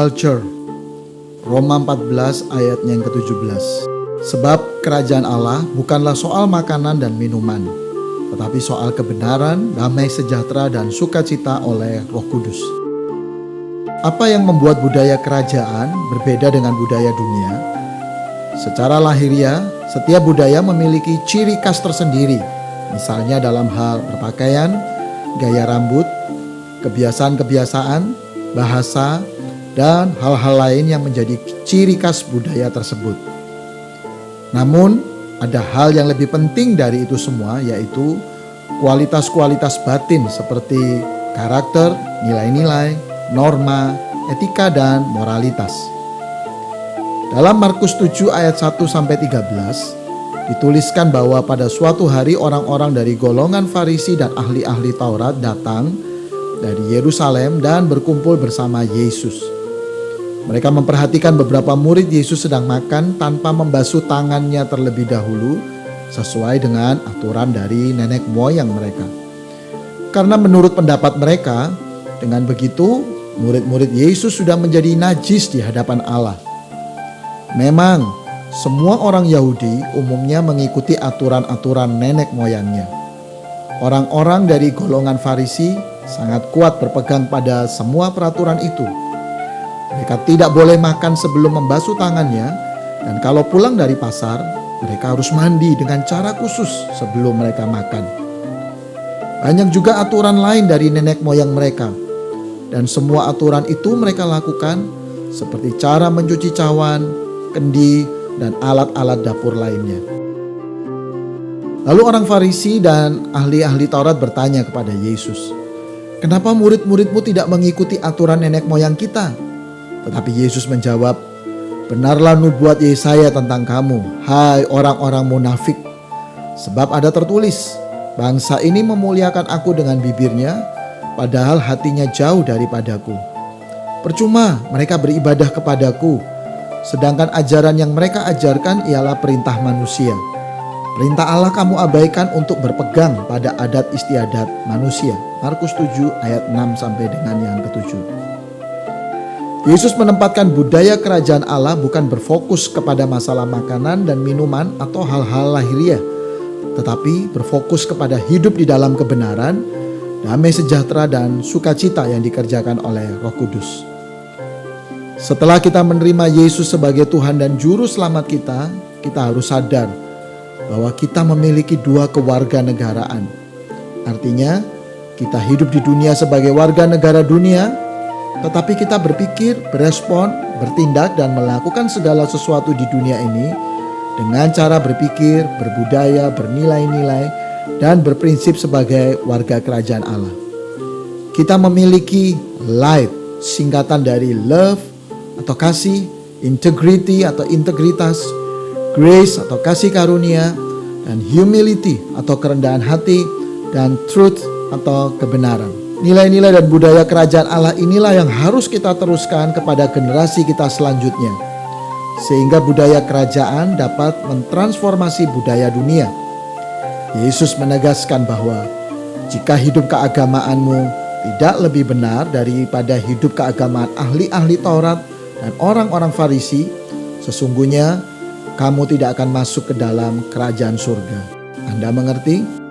culture. Roma 14 ayatnya yang ke-17. Sebab kerajaan Allah bukanlah soal makanan dan minuman, tetapi soal kebenaran, damai sejahtera, dan sukacita oleh Roh Kudus. Apa yang membuat budaya kerajaan berbeda dengan budaya dunia? Secara lahiriah, setiap budaya memiliki ciri khas tersendiri, misalnya dalam hal berpakaian, gaya rambut, kebiasaan-kebiasaan, bahasa, dan hal-hal lain yang menjadi ciri khas budaya tersebut. Namun, ada hal yang lebih penting dari itu semua, yaitu kualitas-kualitas batin seperti karakter, nilai-nilai, norma, etika, dan moralitas. Dalam Markus 7 ayat 1-13 dituliskan bahwa pada suatu hari orang-orang dari golongan Farisi dan ahli-ahli Taurat datang dari Yerusalem dan berkumpul bersama Yesus. Mereka memperhatikan beberapa murid Yesus sedang makan tanpa membasuh tangannya terlebih dahulu, sesuai dengan aturan dari nenek moyang mereka. Karena menurut pendapat mereka, dengan begitu murid-murid Yesus sudah menjadi najis di hadapan Allah. Memang semua orang Yahudi umumnya mengikuti aturan-aturan nenek moyangnya. Orang-orang dari golongan Farisi sangat kuat berpegang pada semua peraturan itu. Mereka tidak boleh makan sebelum membasuh tangannya, dan kalau pulang dari pasar, mereka harus mandi dengan cara khusus sebelum mereka makan. Banyak juga aturan lain dari nenek moyang mereka, dan semua aturan itu mereka lakukan seperti cara mencuci cawan, kendi, dan alat-alat dapur lainnya. Lalu orang Farisi dan ahli-ahli Taurat bertanya kepada Yesus, "Kenapa murid-muridmu tidak mengikuti aturan nenek moyang kita?" Tetapi Yesus menjawab, "Benarlah nubuat Yesaya tentang kamu, hai orang-orang munafik. Sebab ada tertulis, bangsa ini memuliakan aku dengan bibirnya, padahal hatinya jauh daripadaku. Percuma mereka beribadah kepadaku, sedangkan ajaran yang mereka ajarkan ialah perintah manusia. Perintah Allah kamu abaikan untuk berpegang pada adat istiadat manusia." Markus 7 ayat 6 sampai dengan yang ke-7. Yesus menempatkan budaya kerajaan Allah bukan berfokus kepada masalah makanan dan minuman atau hal-hal lahiriah, tetapi berfokus kepada hidup di dalam kebenaran, damai sejahtera, dan sukacita yang dikerjakan oleh Roh Kudus. Setelah kita menerima Yesus sebagai Tuhan dan Juru Selamat kita, kita harus sadar bahwa kita memiliki dua kewarganegaraan. Artinya, kita hidup di dunia sebagai warga negara dunia, tetapi kita berpikir, berespon, bertindak, dan melakukan segala sesuatu di dunia ini dengan cara berpikir, berbudaya, bernilai-nilai, dan berprinsip sebagai warga kerajaan Allah. Kita memiliki light, singkatan dari love atau kasih, integrity atau integritas, grace atau kasih karunia, dan humility atau kerendahan hati, dan truth atau kebenaran. Nilai-nilai dan budaya kerajaan Allah inilah yang harus kita teruskan kepada generasi kita selanjutnya, sehingga budaya kerajaan dapat mentransformasi budaya dunia. Yesus menegaskan bahwa jika hidup keagamaanmu tidak lebih benar daripada hidup keagamaan ahli-ahli Taurat dan orang-orang Farisi, sesungguhnya kamu tidak akan masuk ke dalam kerajaan surga. Anda mengerti?